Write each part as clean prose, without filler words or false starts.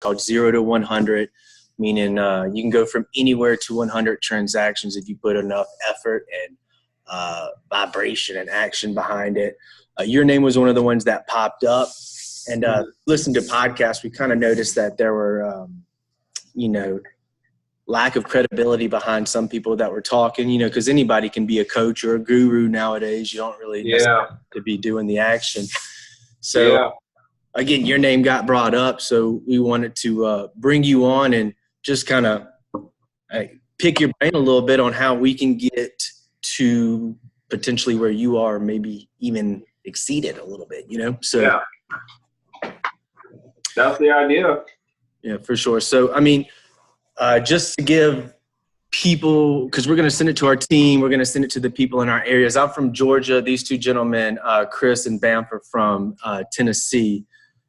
called 0 to 100, meaning you can go from anywhere to 100 transactions if you put enough effort and vibration and action behind it. Your name was one of the ones that popped up, and listened to podcasts. We kind of noticed that there were, lack of credibility behind some people that were talking, because anybody can be a coach or a guru nowadays. You don't really necessarily have to be doing the action. So again, your name got brought up, so we wanted to bring you on and just kind of pick your brain a little bit on how we can get to potentially where you are, maybe even exceeded a little bit, So that's the idea. Yeah, for sure. So, I mean, just to give people, because we're going to send it to our team, we're going to send it to the people in our areas. I'm from Georgia. These two gentlemen, Chris and Bamford, from Tennessee.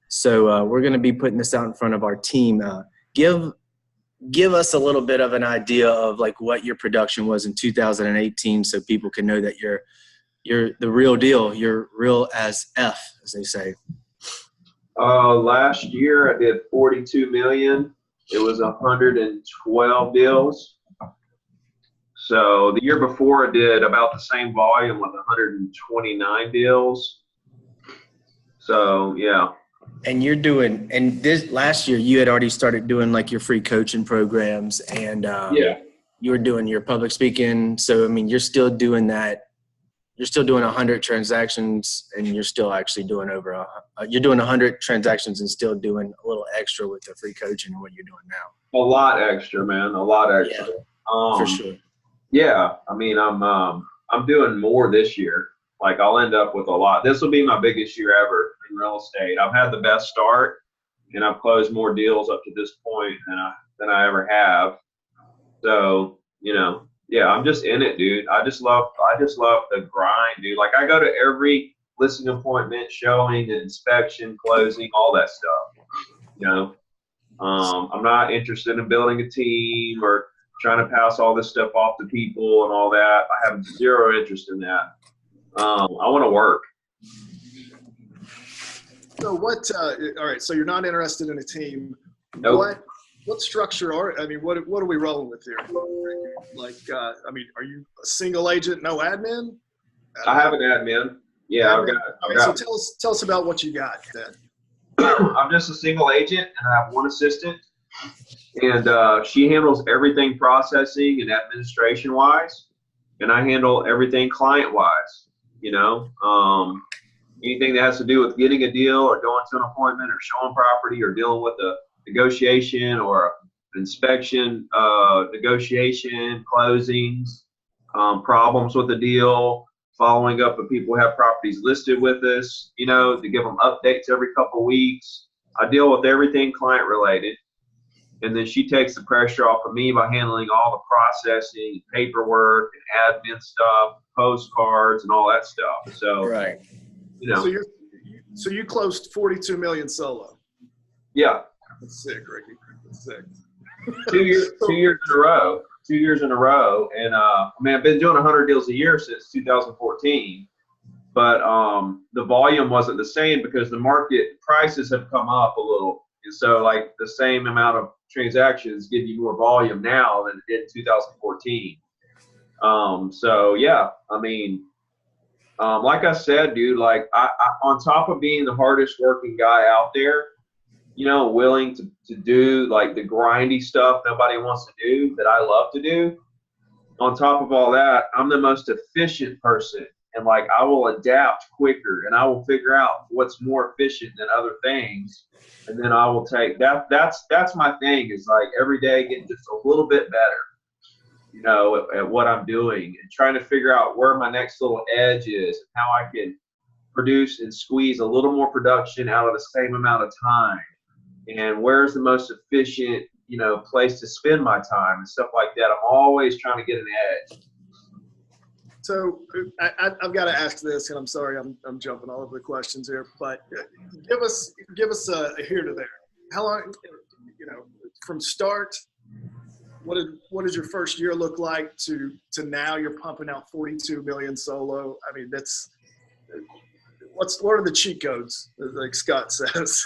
So we're going to be putting this out in front of our team. Give us a little bit of an idea of like what your production was in 2018, so people can know that you're the real deal. You're real as F, as they say. Last year I did 42 million. It was 112 deals. So the year before I did about the same volume with 129 deals. So yeah. And this last year you had already started doing like your free coaching programs, and you were doing your public speaking. So I mean, you're still doing that. You're still doing 100 transactions, and you're still actually doing you're doing 100 transactions and still doing a little extra with the free coaching and what you're doing now. A lot extra, man. A lot extra. Yeah, for sure. Yeah. I mean, I'm doing more this year. Like I'll end up with a lot. This will be my biggest year ever in real estate. I've had the best start, and I've closed more deals up to this point than I ever have. So, yeah, I'm just in it, dude. I just love the grind, dude. Like I go to every listing appointment, showing, inspection, closing, all that stuff. I'm not interested in building a team or trying to pass all this stuff off to people and all that. I have zero interest in that. I want to work. So all right, so you're not interested in a team. Nope. What structure what are we rolling with here? Like, are you a single agent, no admin? I have an admin. Yeah, admin? So tell us about what you got then. I'm just a single agent, and I have one assistant, and she handles everything processing and administration wise, and I handle everything client wise. Anything that has to do with getting a deal or going to an appointment or showing property or dealing with a negotiation or inspection, negotiation, closings, problems with the deal, following up with people who have properties listed with us, to give them updates every couple of weeks. I deal with everything client related. And then she takes the pressure off of me by handling all the processing, paperwork, and admin stuff, postcards, and all that stuff. So, right. So you closed 42 million solo. Yeah. That's sick, Ricky. That's sick. 2 years in a row. 2 years in a row. And I've been doing 100 deals a year since 2014. But the volume wasn't the same because the market prices have come up a little. And so like the same amount of transactions give you more volume now than it did in 2014. So yeah, like I said, dude, like I on top of being the hardest working guy out there, willing to do like the grindy stuff nobody wants to do that I love to do. On top of all that, I'm the most efficient person, and like I will adapt quicker, and I will figure out what's more efficient than other things, and then I will take that. That's my thing, is like every day getting just a little bit better, at what I'm doing, and trying to figure out where my next little edge is and how I can produce and squeeze a little more production out of the same amount of time, and where's the most efficient, place to spend my time and stuff like that. I'm always trying to get an edge. So I've got to ask this, and I'm sorry I'm jumping all over the questions here, but give us a here to there. How long, from start, what did your first year look like to now you're pumping out 42 million solo? I mean, what are the cheat codes, like Scott says?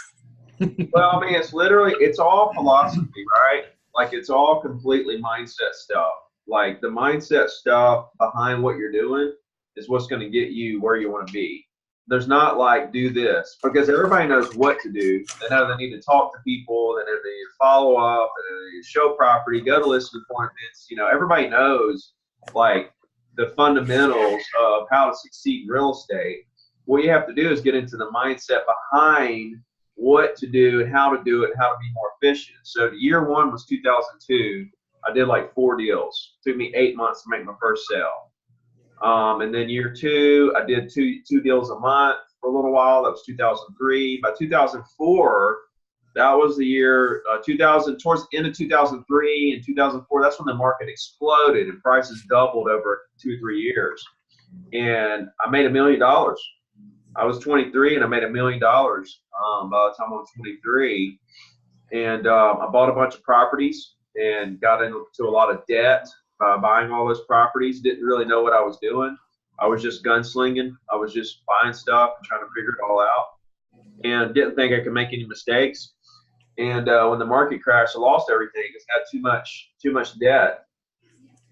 Well, I mean, it's all philosophy, right? Like it's all completely mindset stuff. Like the mindset stuff behind what you're doing is what's going to get you where you want to be. There's not like do this because everybody knows what to do. They know they need to talk to people, they know they need to follow up, and they need to show property, go to listing appointments. You know, everybody knows like the fundamentals of how to succeed in real estate. What you have to do is get into the mindset behind what to do and how to do it and how to be more efficient. So year one was 2002. I did like 4 deals. It took me 8 months to make my first sale. And then year two, I did two deals a month for a little while. That was 2003. By 2004, that was the year 2000, towards the end of 2003 and 2004, that's when the market exploded and prices doubled over 2 or 3 years. And I made $1 million. I was 23 and I made $1 million by the time I was 23. And I bought a bunch of properties and got into a lot of debt buying all those properties. Didn't really know what I was doing. I was just gunslinging. I was just buying stuff and trying to figure it all out, and didn't think I could make any mistakes. And when the market crashed, I lost everything. I had too much debt,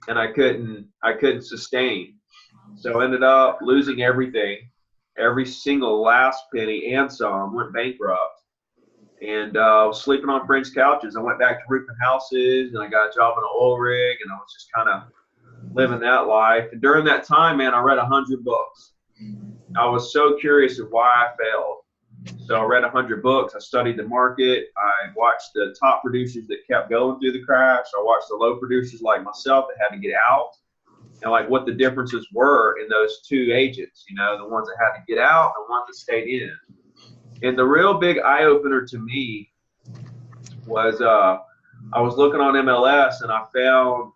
and I couldn't sustain. So I ended up losing everything, every single last penny and some. Went bankrupt. And was sleeping on friends' couches. I went back to roofing houses, and I got a job in an oil rig, and I was just kind of living that life. And during that time, man, I read 100 books. I was so curious of why I failed. So I read 100 books. I studied the market. I watched the top producers that kept going through the crash. I watched the low producers like myself that had to get out, and like what the differences were in those two agents, you know, the ones that had to get out and the ones that stayed in. And the real big eye-opener to me was I was looking on MLS, and I found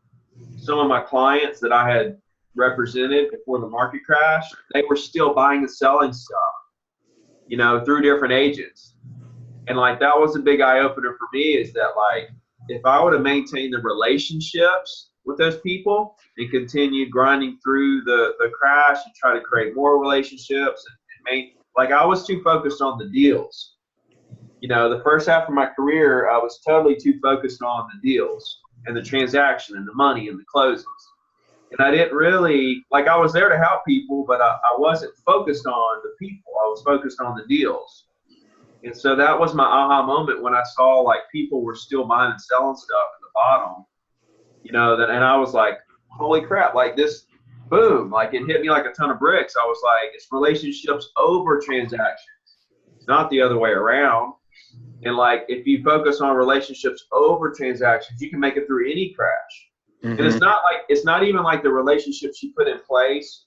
some of my clients that I had represented before the market crash. They were still buying and selling stuff, you know, through different agents. And like that was a big eye-opener for me, is that like if I would have maintained the relationships with those people and continued grinding through the crash and try to create more relationships and like I was too focused on the deals. You know, the first half of my career, I was totally too focused on the deals and the transaction and the money and the closings. And I didn't really, like I was there to help people, but I wasn't focused on the people. I was focused on the deals. And so that was my aha moment when I saw like people were still buying and selling stuff at the bottom, you know, and I was like, holy crap, like this, boom, like it hit me like a ton of bricks. I was like, it's relationships over transactions, not the other way around. And like, if you focus on relationships over transactions, you can make it through any crash. Mm-hmm. And it's not even like the relationships you put in place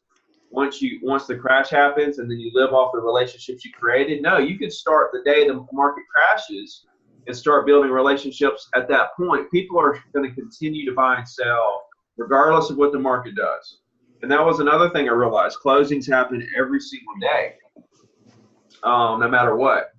once the crash happens and then you live off the relationships you created. No, you can start the day the market crashes and start building relationships at that point. People are going to continue to buy and sell regardless of what the market does. And that was another thing I realized. Closings happen every single day, no matter what.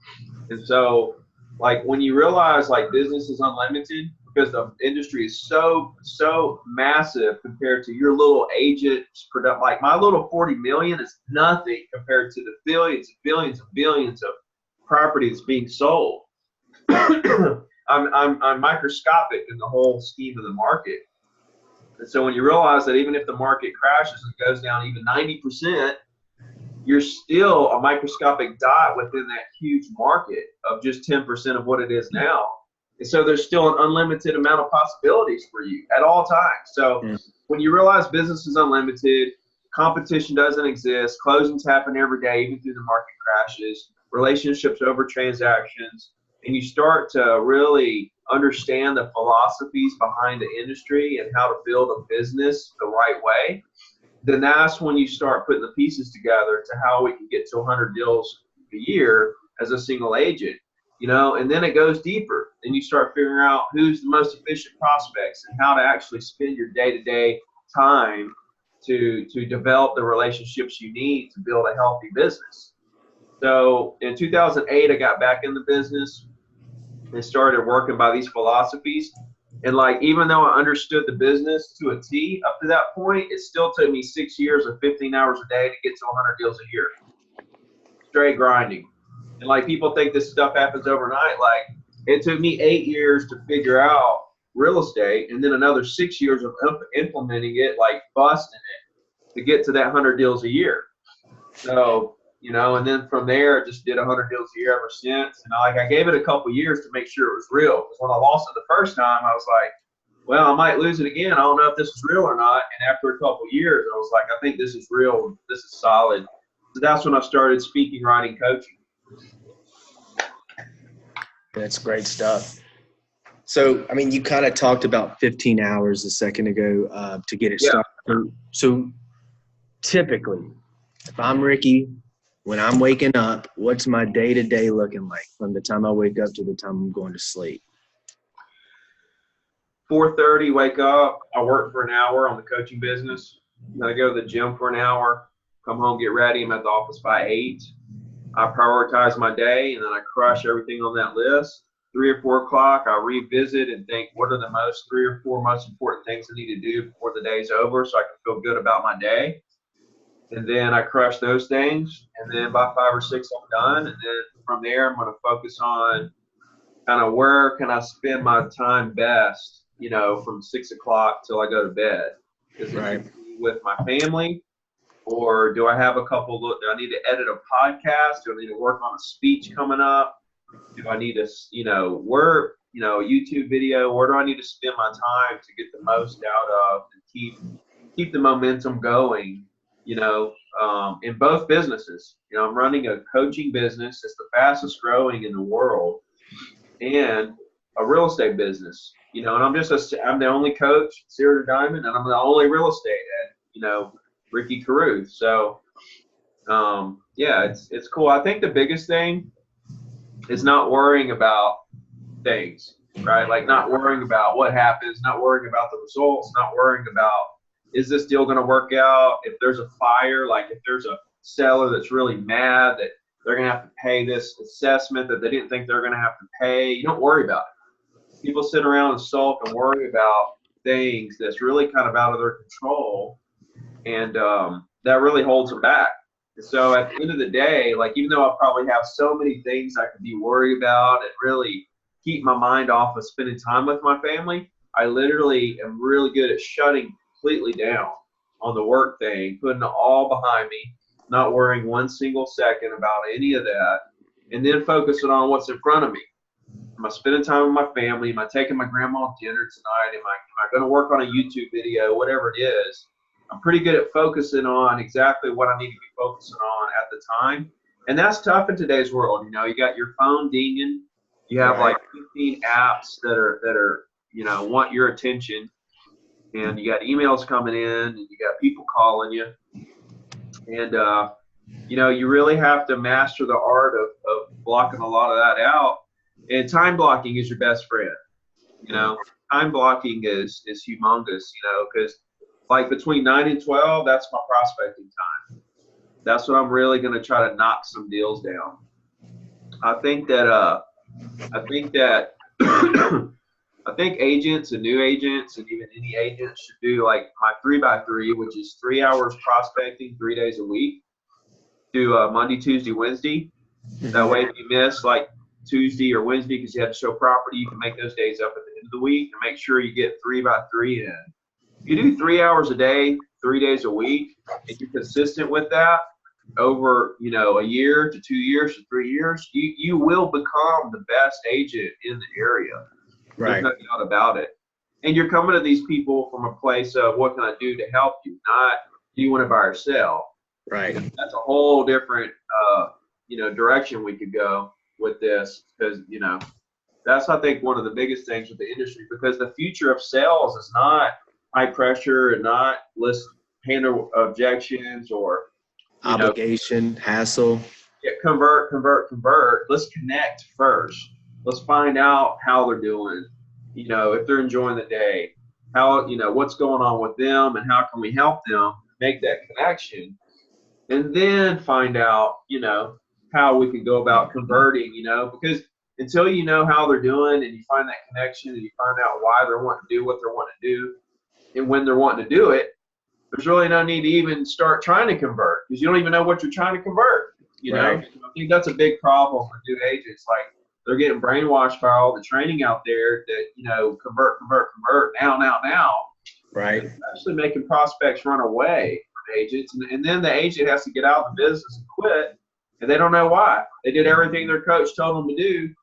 And so, like, when you realize, like, business is unlimited because the industry is so massive compared to your little agent's product. Like, my little 40 million is nothing compared to the billions and billions and billions of property that's being sold. I'm microscopic in the whole scheme of the market. And so when you realize that even if the market crashes and goes down even 90%, you're still a microscopic dot within that huge market of just 10% of what it is now. And so there's still an unlimited amount of possibilities for you at all times. So when you realize business is unlimited, competition doesn't exist, closings happen every day, even through the market crashes, relationships over transactions, and you start to really understand the philosophies behind the industry and how to build a business the right way, then that's when you start putting the pieces together to how we can get to 100 deals a year as a single agent, you know, and then it goes deeper. Then you start figuring out who's the most efficient prospects and how to actually spend your day-to-day time to develop the relationships you need to build a healthy business. So in 2008, I got back in the business and started working by these philosophies. And like, even though I understood the business to a T up to that point, it still took me 6 years or 15 hours a day to get to 100 deals a year. Straight grinding. And like people think this stuff happens overnight. Like it took me 8 years to figure out real estate, and then another 6 years of implementing it, like busting it to get to that 100 deals a year. So, you know, and then from there, I just did 100 deals a year ever since. And I gave it a couple years to make sure it was real. Because when I lost it the first time, I was like, well, I might lose it again. I don't know if this is real or not. And after a couple years, I was like, I think this is real. This is solid. So that's when I started speaking, writing, coaching. That's great stuff. So, I mean, you kind of talked about 15 hours a second ago to get it started. So typically, if I'm Ricky, when I'm waking up, what's my day-to-day looking like from the time I wake up to the time I'm going to sleep? 4:30, wake up. I work for an hour on the coaching business. Then I go to the gym for an hour, come home, get ready. I'm at the office by 8. I prioritize my day, and then I crush everything on that list. 3 or 4 o'clock, I revisit and think, what are the 3 or 4 most important things I need to do before the day's over so I can feel good about my day. And then I crush those things. And then by 5 or 6, I'm done. And then from there, I'm going to focus on kind of where can I spend my time best, you know, from 6 o'clock till I go to bed. Is it with my family? Or do I have do I need to edit a podcast? Do I need to work on a speech coming up? Do I need to, you know, a YouTube video? Where do I need to spend my time to get the most out of and keep the momentum going, you know, in both businesses? You know, I'm running a coaching business. It's the fastest growing in the world, and a real estate business, you know, and I'm the only coach, Zero to Diamond, and I'm the only real estate at, you know, Ricky Carruth. So, yeah, it's cool. I think the biggest thing is not worrying about things, right? Like not worrying about what happens, not worrying about the results, not worrying about, is this deal going to work out? If there's a fire, like if there's a seller that's really mad that they're going to have to pay this assessment that they didn't think they're going to have to pay, you don't worry about it. People sit around and sulk and worry about things that's really kind of out of their control. And that really holds them back. And so at the end of the day, like even though I probably have so many things I could be worried about and really keep my mind off of spending time with my family, I literally am really good at shutting completely down on the work thing, putting it all behind me, not worrying one single second about any of that, and then focusing on what's in front of me. Am I spending time with my family? Am I taking my grandma dinner tonight? Am I going to work on a YouTube video? Whatever it is. I'm pretty good at focusing on exactly what I need to be focusing on at the time. And that's tough in today's world. You know, you got your phone dinging. You have like 15 apps that are, you know, want your attention. And you got emails coming in and you got people calling you. And, you know, you really have to master the art of blocking a lot of that out. And time blocking is your best friend. You know, time blocking is humongous, you know, because like between 9 and 12, that's my prospecting time. That's what I'm really going to try to knock some deals down. I think agents and new agents and even any agents should do like my 3x3, which is 3 hours prospecting 3 days a week. Do Monday, Tuesday, Wednesday. That way, if you miss like Tuesday or Wednesday because you had to show property, you can make those days up at the end of the week and make sure you get 3x3 in. If you do 3 hours a day, 3 days a week, and you're consistent with that over, you know, a year to 2 years to 3 years, you will become the best agent in the area. Right. There's no doubt about it. And you're coming to these people from a place of what can I do to help you, not do you want to buy or sell. Right. That's a whole different, you know, direction we could go with this because, you know, that's, I think, one of the biggest things with the industry because the future of sales is not high pressure and not handle objections or obligation, hassle. Yeah, convert. Let's connect first. Let's find out how they're doing, you know, if they're enjoying the day, how, you know, what's going on with them and how can we help them make that connection. And then find out, you know, how we can go about converting, you know, because until you know how they're doing and you find that connection and you find out why they're wanting to do what they're wanting to do and when they're wanting to do it, there's really no need to even start trying to convert because you don't even know what you're trying to convert. You know, I think that's a big problem with new agents. Like, they're getting brainwashed by all the training out there that, you know, convert now. Right. It's actually making prospects run away from agents. And then the agent has to get out of the business and quit. And they don't know why. They did everything their coach told them to do,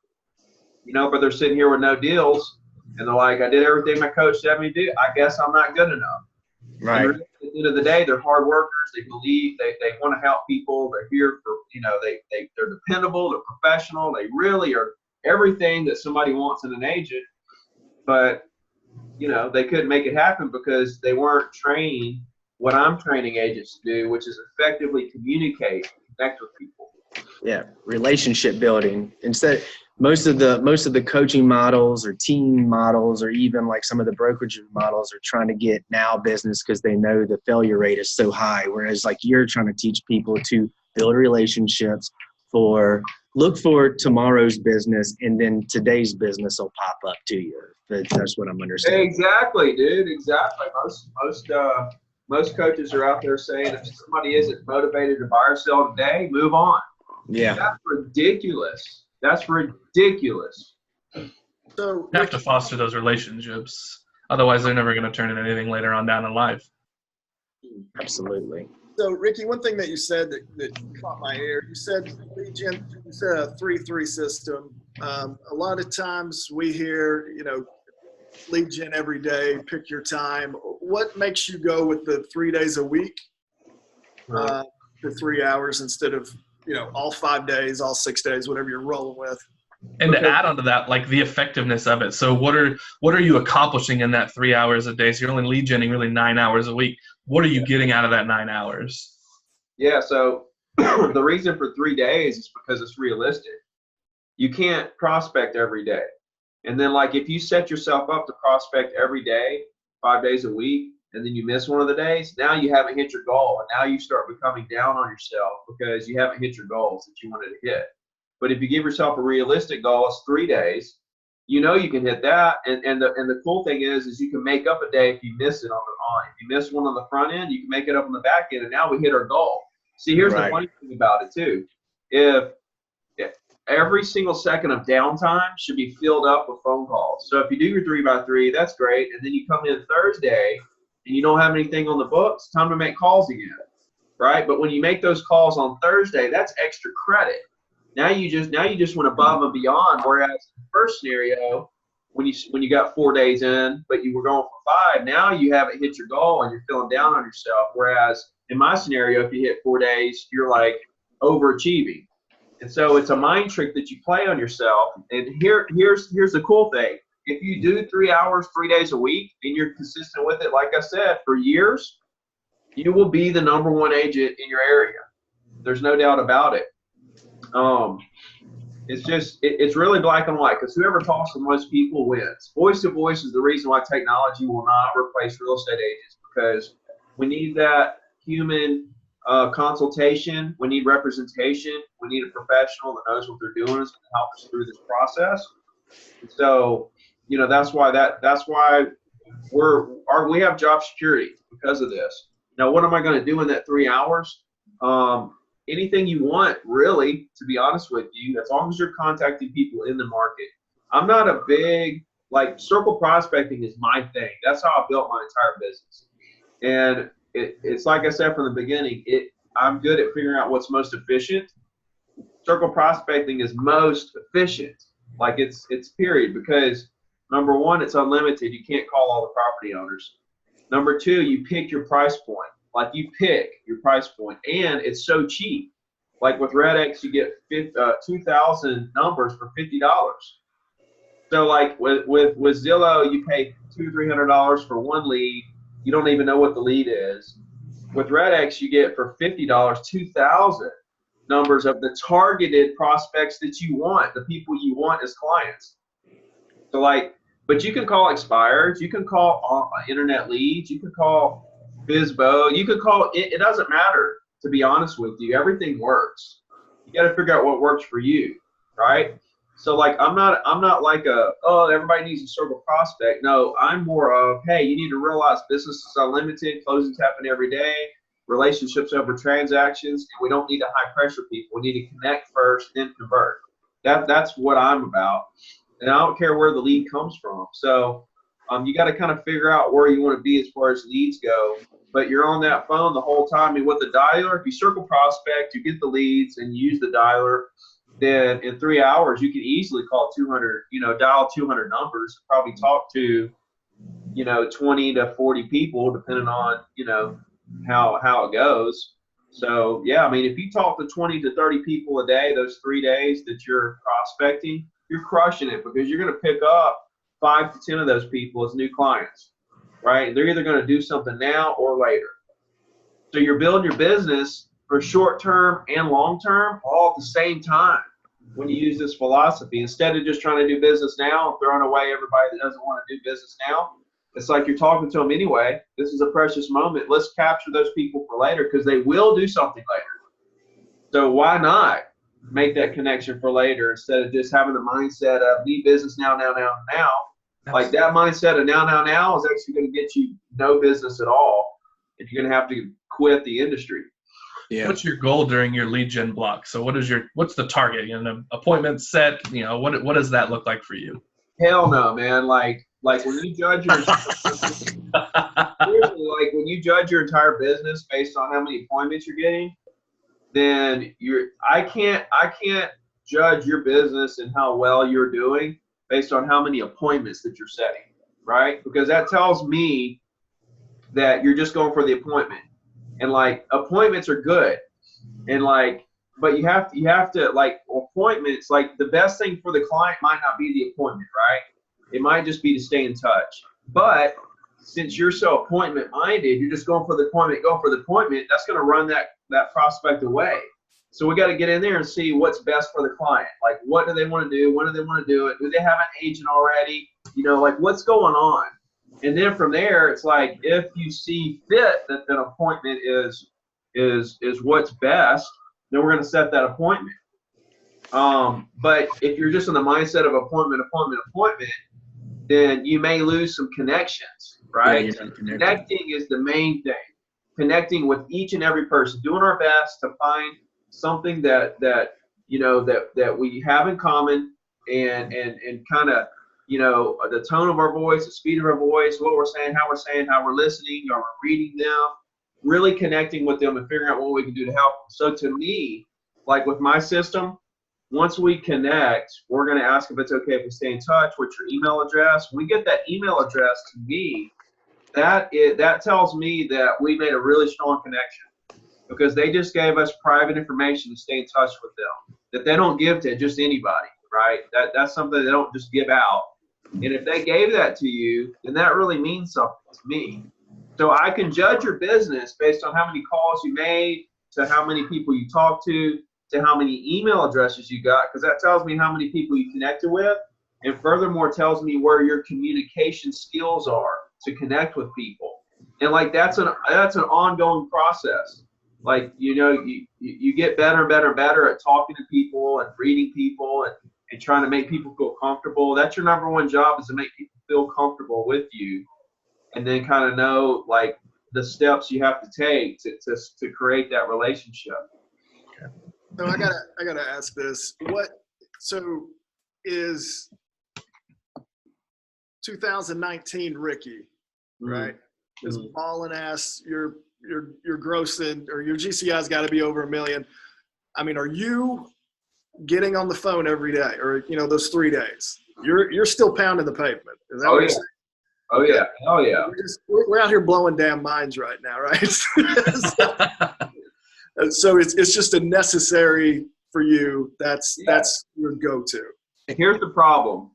you know, but they're sitting here with no deals. And they're like, I did everything my coach said me to do. I guess I'm not good enough. Right. And at the end of the day, they're hard workers. They believe they want to help people. They're here for, you know, they're dependable. They're professional. They really are everything that somebody wants in an agent. But, you know, they couldn't make it happen because they weren't trained what I'm training agents to do, which is effectively communicate, connect with people. Yeah, relationship building. Instead, most of the coaching models or team models or even like some of the brokerage models are trying to get now business because they know the failure rate is so high. Whereas like you're trying to teach people to build relationships look for tomorrow's business, and then today's business will pop up to you. That's what I'm understanding. Exactly, dude. Exactly. Most coaches are out there saying if somebody isn't motivated to buy or sell today, move on. Yeah. That's ridiculous. That's ridiculous. So You have to foster those relationships. Otherwise, they're never going to turn into anything later on down in life. Absolutely. So, Ricky, one thing that you said that caught my ear, you said lead gen, you said a 3-3 system. A lot of times we hear, you know, lead gen every day, pick your time. What makes you go with the 3 days a week for 3 hours instead of, you know, all 5 days, all 6 days, whatever you're rolling with? And to add on to that, like the effectiveness of it. So what are you accomplishing in that 3 hours a day? So you're only lead genning really 9 hours a week. What are you getting out of that 9 hours? Yeah, so the reason for 3 days is because it's realistic. You can't prospect every day. And then like if you set yourself up to prospect every day, 5 days a week, and then you miss one of the days, now you haven't hit your goal. And now you start becoming down on yourself because you haven't hit your goals that you wanted to hit. But if you give yourself a realistic goal, it's 3 days. You know you can hit that, and the cool thing is you can make up a day if you miss it if you miss one on the front end, you can make it up on the back end, and now we hit our goal. See, here's the funny thing about it too. If every single second of downtime should be filled up with phone calls. So if you do your 3x3, that's great, and then you come in Thursday and you don't have anything on the books, time to make calls again, right? But when you make those calls on Thursday, that's extra credit. Now you just went above and beyond. Whereas in the first scenario, when you got 4 days in, but you were going for 5, now you haven't hit your goal and you're feeling down on yourself. Whereas in my scenario, if you hit 4 days, you're like overachieving. And so it's a mind trick that you play on yourself. And here's the cool thing. If you do 3 hours, 3 days a week, and you're consistent with it, like I said, for years, you will be the #1 agent in your area. There's no doubt about it. It's really black and white because whoever talks to most people wins. Voice to voice is the reason why technology will not replace real estate agents, because we need that human consultation. We need representation. We need a professional that knows what they're doing is going to help us through this process. And so, you know, that's why we have job security because of this. Now, what am I going to do in that 3 hours? Anything you want, really, to be honest with you, as long as you're contacting people in the market. I'm not a big, like, circle prospecting is my thing. That's how I built my entire business. And it's like I said from the beginning, I'm good at figuring out what's most efficient. Circle prospecting is most efficient. Like it's period, because number one, it's unlimited. You can't call all the property owners. Number two, you pick your price point. Like you pick your price point, and it's so cheap. Like with RedX, you get 2,000 numbers for $50. So like with Zillow, you pay $200-300 for one lead. You don't even know what the lead is. With RedX, you get for $50 2,000 numbers of the targeted prospects that you want, the people you want as clients. So like, but you can call expireds, you can call internet leads, you can call Bizbo, you could call it doesn't matter, to be honest with you. Everything works. You got to figure out what works for you, right? So like I'm not like everybody needs a circle prospect. No, I'm more of, hey, you need to realize business is unlimited, closings happen every day. relationships over transactions, and we don't need to high pressure people. We need to connect first, then convert. That's what I'm about, and I don't care where the lead comes from. So you got to kind of figure out where you want to be as far as leads go. But you're on that phone the whole time. And with the dialer, if you circle prospect, you get the leads and you use the dialer, then in 3 hours you can easily call 200, dial 200 numbers, probably talk to 20 to 40 people, depending on how it goes. So yeah, I mean, if you talk to 20 to 30 people a day, those 3 days that you're prospecting, you're crushing it, because you're going to pick up 5 to 10 of those people as new clients, right? They're either going to do something now or later. So you're building your business for short term and long term all at the same time when you use this philosophy. Instead of just trying to do business now and throwing away everybody that doesn't want to do business now, it's like you're talking to them anyway. This is a precious moment. Let's capture those people for later, because they will do something later. So why not make that connection for later instead of just having the mindset of need business now. Like that mindset of now is actually going to get you no business at all, and you're going to have to quit the industry. Yeah. What's your goal during your lead gen block? So what's the target? Appointment set, what does that look like for you? Hell no, man. Like when you judge your when you judge your entire business based on how many appointments you're getting, then I can't judge your business and how well you're doing based on how many appointments that you're setting, right? Because that tells me that you're just going for the appointment. And like appointments are good, and but you have to appointments, like the best thing for the client might not be the appointment, right? It might just be to stay in touch. But since you're so appointment minded, you're just going for the appointment, that's going to run that prospect away. So we got to get in there and see what's best for the client. Like, what do they want to do? When do they want to do it? Do they have an agent already? What's going on? And then from there, it's like, if you see fit that an appointment is what's best, then we're going to set that appointment. But if you're just in the mindset of appointment, then you may lose some connections, right? Yeah, connecting is the main thing. Connecting with each and every person, doing our best to find something that we have in common, and kind of, the tone of our voice, the speed of our voice, what we're saying, how we're listening, or we're reading them, really connecting with them and figuring out what we can do to help them. So to me, like with my system, once we connect, we're going to ask if it's okay if we stay in touch. What's your email address? When we get that email address to me, that tells me that we made a really strong connection, because they just gave us private information to stay in touch with them that they don't give to just anybody, right? That's something they don't just give out. And if they gave that to you, then that really means something to me. So I can judge your business based on how many calls you made, to how many people you talked to how many email addresses you got, because that tells me how many people you connected with, and furthermore tells me where your communication skills are to connect with people. And like that's an ongoing process. Like, you get better and better and better at talking to people and reading people and trying to make people feel comfortable. That's your number one job, is to make people feel comfortable with you, and then kind of know like the steps you have to take to create that relationship. So I gotta ask this. So is 2019 Ricky, right? Is balling ass, your grossing, or your GCI's got to be over $1 million. I mean, are you getting on the phone every day, or those 3 days? You're still pounding the pavement. Is that what you're saying? Oh yeah. Oh yeah. We're out here blowing damn minds right now, right? So it's just a necessary for you. That's your go-to. And here's the problem.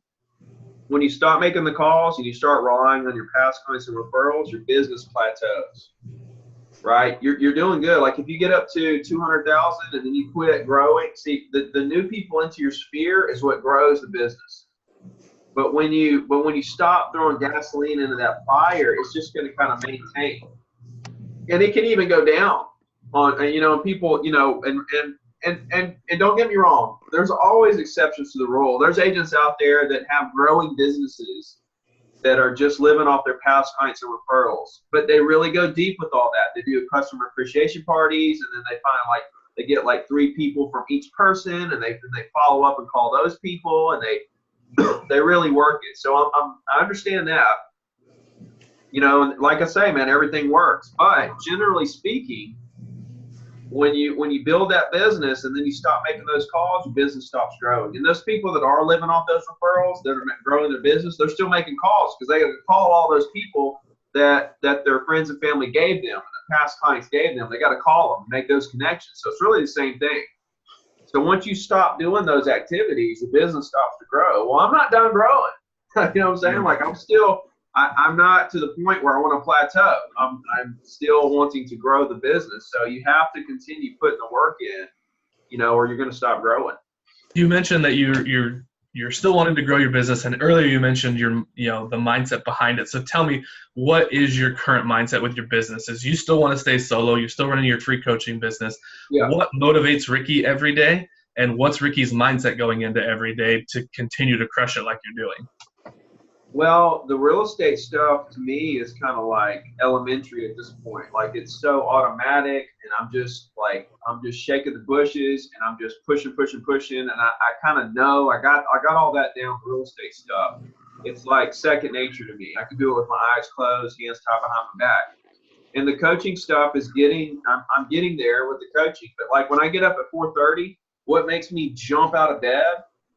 When you start making the calls and you start relying on your past clients and referrals, your business plateaus, right? You're doing good. Like if you get up to 200,000 and then you quit growing, see the new people into your sphere is what grows the business. But when you stop throwing gasoline into that fire, it's just going to kind of maintain, and it can even go down on people, and don't get me wrong, there's always exceptions to the rule. There's agents out there that have growing businesses that are just living off their past clients and referrals, but they really go deep with all that. They do customer appreciation parties, and then they find like they get like 3 people from each person, and they follow up and call those people, and they really work it. So I understand that. You know, like I say, man, everything works. But generally speaking, when you build that business and then you stop making those calls, your business stops growing. And those people that are living off those referrals, that are growing their business, they're still making calls because they got to call all those people that their friends and family gave them, and the past clients gave them. They got to call them, make those connections. So it's really the same thing. So once you stop doing those activities, the business stops to grow. Well, I'm not done growing. You know what I'm saying? Like I'm not to the point where I want to plateau. I'm still wanting to grow the business. So you have to continue putting the work in, you know, or you're going to stop growing. You mentioned that you're still wanting to grow your business, and earlier you mentioned the mindset behind it. So tell me, what is your current mindset with your business? Is you still want to stay solo? You're still running your tree coaching business. Yeah. What motivates Ricky every day, and what's Ricky's mindset going into every day to continue to crush it like you're doing? Well, the real estate stuff to me is kind of like elementary at this point. Like it's so automatic, and I'm just shaking the bushes, and I'm just pushing, and I kind of know I got all that down. The real estate stuff, it's like second nature to me. I can do it with my eyes closed, hands tied behind my back. And the coaching stuff is I'm getting there with the coaching. But like when I get up at 4:30, what makes me jump out of bed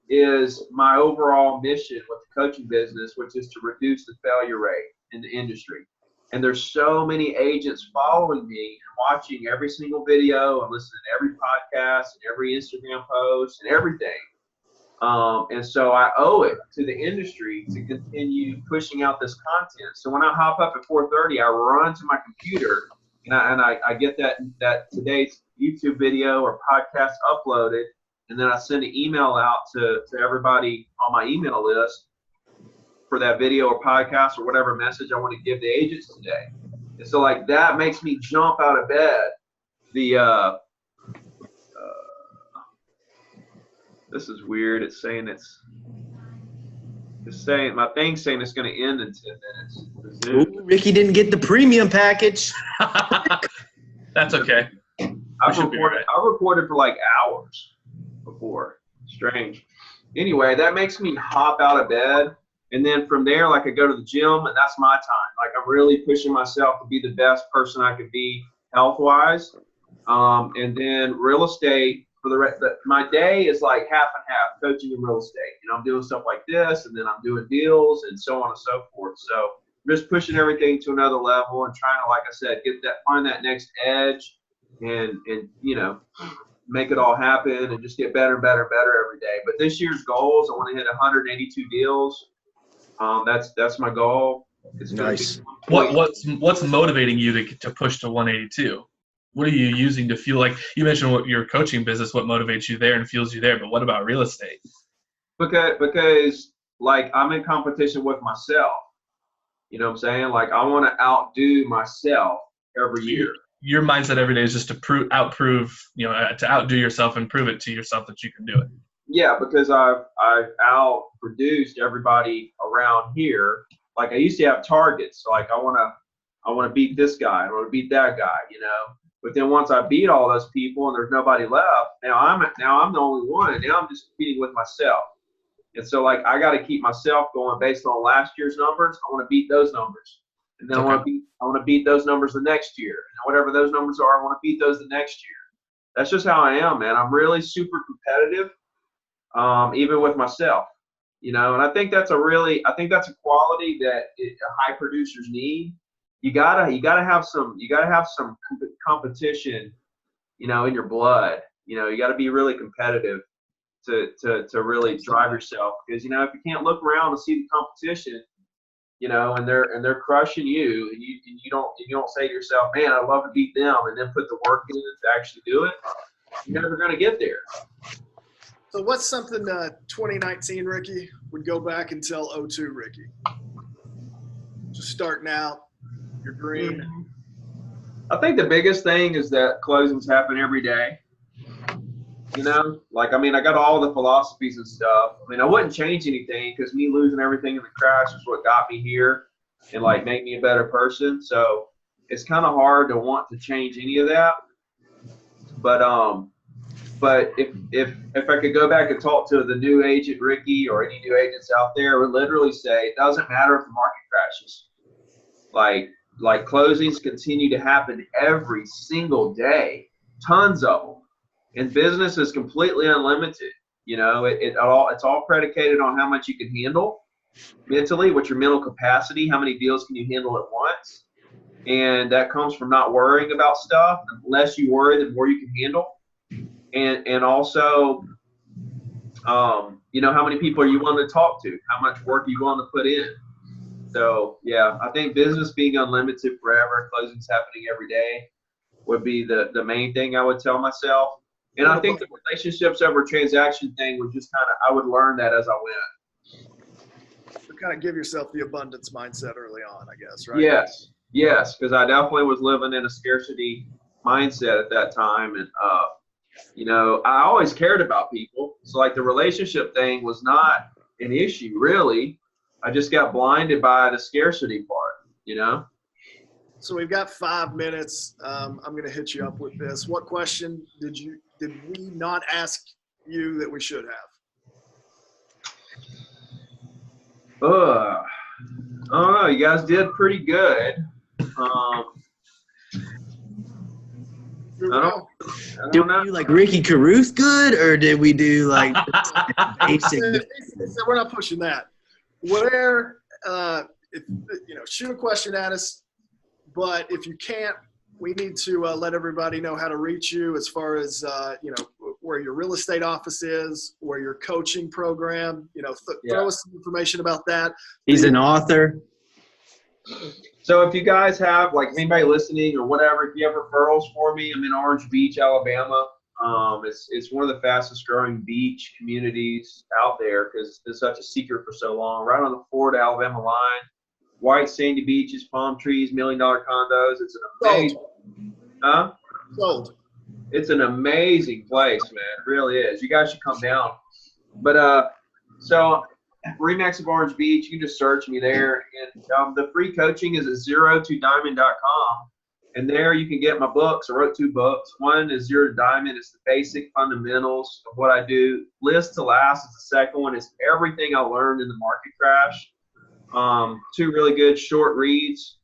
is my overall mission with the coaching business, which is to reduce the failure rate in the industry. And there's so many agents following me and watching every single video and listening to every podcast and every Instagram post and everything. And so I owe it to the industry to continue pushing out this content. So when I hop up at 4:30, I run to my computer and I get that today's YouTube video or podcast uploaded. And then I send an email out to everybody on my email list for that video or podcast or whatever message I want to give the agents today. And so like that makes me jump out of bed. This is weird. It's saying my thing's saying it's going to end in 10 minutes. Ooh, Ricky didn't get the premium package. That's okay. I've recorded for like hours before. Strange. Anyway, that makes me hop out of bed, and then from there, like I go to the gym, and that's my time. Like I'm really pushing myself to be the best person I could be health-wise. And then real estate for the rest. My day is like half and half, coaching and real estate. You know, I'm doing stuff like this, and then I'm doing deals, and so on and so forth. So I'm just pushing everything to another level and trying to, like I said, find that next edge, and you know, make it all happen and just get better and better and better every day. But this year's goals, I want to hit 182 deals. That's my goal. It's nice. What's motivating you to push to 182? What are you using to feel like? You mentioned what your coaching business, what motivates you there and fuels you there, but what about real estate? Because like I'm in competition with myself. You know what I'm saying? Like I want to outdo myself every year. Your mindset every day is just to to outdo yourself and prove it to yourself that you can do it. Yeah, because I've outproduced everybody around here. Like I used to have targets. So like I want to beat this guy. I want to beat that guy. You know. But then once I beat all those people and there's nobody left, now I'm the only one. And now I'm just competing with myself. And so like I got to keep myself going based on last year's numbers. I want to beat those numbers. And then I want to beat those numbers the next year. And whatever those numbers are, I want to beat those the next year. That's just how I am, man. I'm really super competitive, even with myself. You know, and I think that's a quality that high producers need. You gotta have some competition, you know, in your blood. You know, you got to be really competitive to really drive yourself. Because you know, if you can't look around and see the competition, you know, and they're crushing you, and you don't say to yourself, man, I'd love to beat them, and then put the work in to actually do it, you're never going to get there. So what's something 2019 Ricky would go back and tell 02 Ricky? Just starting out, you're green. I think the biggest thing is that closings happen every day. You know, like, I mean, I got all the philosophies and stuff. I mean, I wouldn't change anything because me losing everything in the crash is what got me here and like made me a better person. So it's kind of hard to want to change any of that. But if I could go back and talk to the new agent Ricky or any new agents out there, I would literally say it doesn't matter if the market crashes. Like closings continue to happen every single day, tons of them. And business is completely unlimited. You know, it's all predicated on how much you can handle mentally, what's your mental capacity, how many deals can you handle at once. And that comes from not worrying about stuff. The less you worry, the more you can handle. And also, you know, how many people are you willing to talk to? How much work are you willing to put in? So, yeah, I think business being unlimited forever, closings happening every day would be the main thing I would tell myself. And I think the relationships over transaction thing was just kind of, I would learn that as I went. So kind of give yourself the abundance mindset early on, I guess, right? Yes, because I definitely was living in a scarcity mindset at that time. And, you know, I always cared about people. So like the relationship thing was not an issue, really. I just got blinded by the scarcity part, you know? So we've got 5 minutes. I'm going to hit you up with this. What question did we not ask you that we should have? I don't know. You guys did pretty good. Did we do like Ricky Carruth good, or did we do like basic? So we're not pushing that. Where, if, you know, shoot a question at us, but if you can't, we need to let everybody know how to reach you as far as, you know, where your real estate office is, where your coaching program, you know, throw us some information about that. He's an author. So if you guys have, like, anybody listening or whatever, if you have referrals for me, I'm in Orange Beach, Alabama. It's one of the fastest growing beach communities out there because it's such a secret for so long. Right on the Florida-Alabama line, white sandy beaches, palm trees, $1 million condos. It's an amazing, Sold. It's an amazing place, man. It really is. You guys should come down. But so Remax of Orange Beach, you can just search me there. And the free coaching is at zerotodiamond.com. And there you can get my books. I wrote 2 books. One is Zero to Diamond. It's the basic fundamentals of what I do. List to Last is the second one. It's everything I learned in the market crash. 2 really good short reads.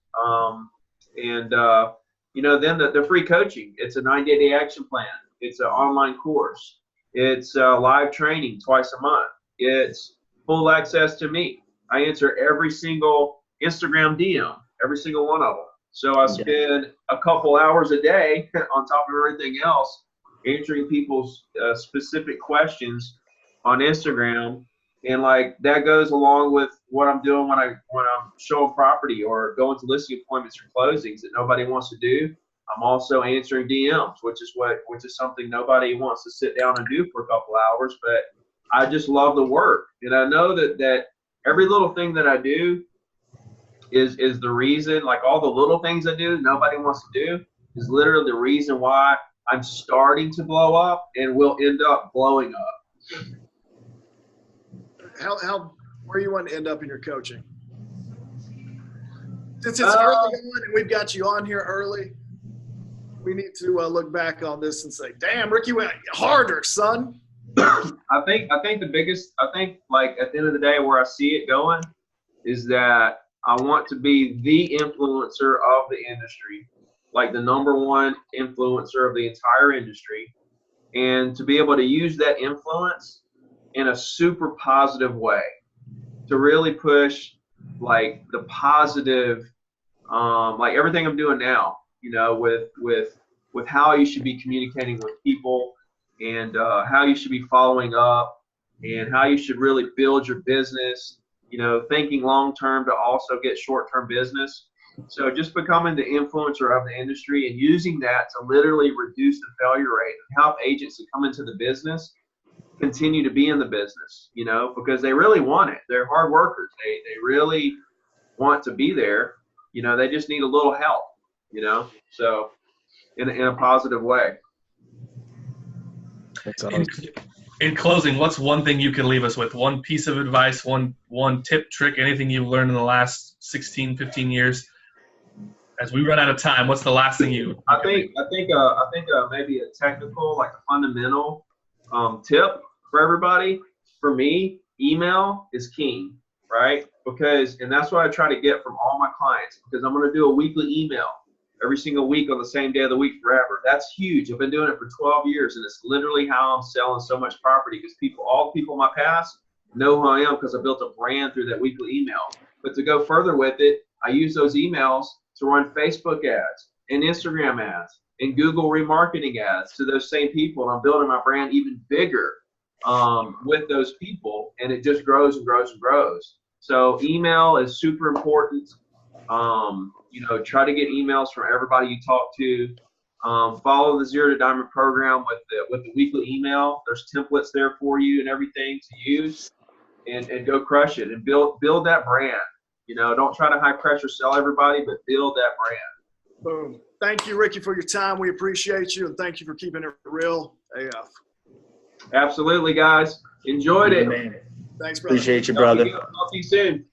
You know, then the free coaching. It's a 90-day action plan. It's an online course. It's live training twice a month. It's full access to me. I answer every single Instagram DM, every single one of them. So I spend a couple hours a day on top of everything else answering people's specific questions on Instagram. And like that goes along with what I'm doing when I'm showing property or going to listing appointments or closings that nobody wants to do. I'm also answering DMs, which is something nobody wants to sit down and do for a couple hours, but I just love the work. And I know that every little thing that I do is the reason, like all the little things I do nobody wants to do, is literally the reason why I'm starting to blow up and will end up blowing up. Where you want to end up in your coaching? Since it's early on and we've got you on here early, we need to look back on this and say, damn, Ricky went harder, son. I think like at the end of the day where I see it going is that I want to be the influencer of the industry, like the #1 influencer of the entire industry, and to be able to use that influence in a super positive way to really push like the positive, like everything I'm doing now, you know, with how you should be communicating with people and how you should be following up and how you should really build your business, you know, thinking long-term to also get short-term business. So just becoming the influencer of the industry and using that to literally reduce the failure rate and help agents that come into the business continue to be in the business, you know, because they really want it. They're hard workers. They really want to be there. You know, they just need a little help, you know, so in a positive way. That's awesome. In closing, what's one thing you can leave us with? One piece of advice, one tip, trick, anything you've learned in the last 16, 15 years? As we run out of time, what's the last thing you I think maybe a technical, like a fundamental tip for everybody. For me, email is king, right? And that's what I try to get from all my clients, because I'm going to do a weekly email every single week on the same day of the week forever. That's huge. I've been doing it for 12 years, and it's literally how I'm selling so much property, because all the people in my past know who I am because I built a brand through that weekly email. But to go further with it, I use those emails to run Facebook ads and Instagram ads and Google remarketing ads to those same people, and I'm building my brand even bigger with those people, and it just grows and grows and grows. So email is super important. Try to get emails from everybody you talk to. Follow the Zero to Diamond program with the weekly email. There's templates there for you and everything to use, and go crush it and build that brand. Don't try to high pressure sell everybody, but build that brand. Boom. Thank you, Ricky, for your time. We appreciate you, and thank you for keeping it real AF. Absolutely, guys. Enjoyed it. Man. Thanks, brother. Appreciate you, brother. Talk to you soon.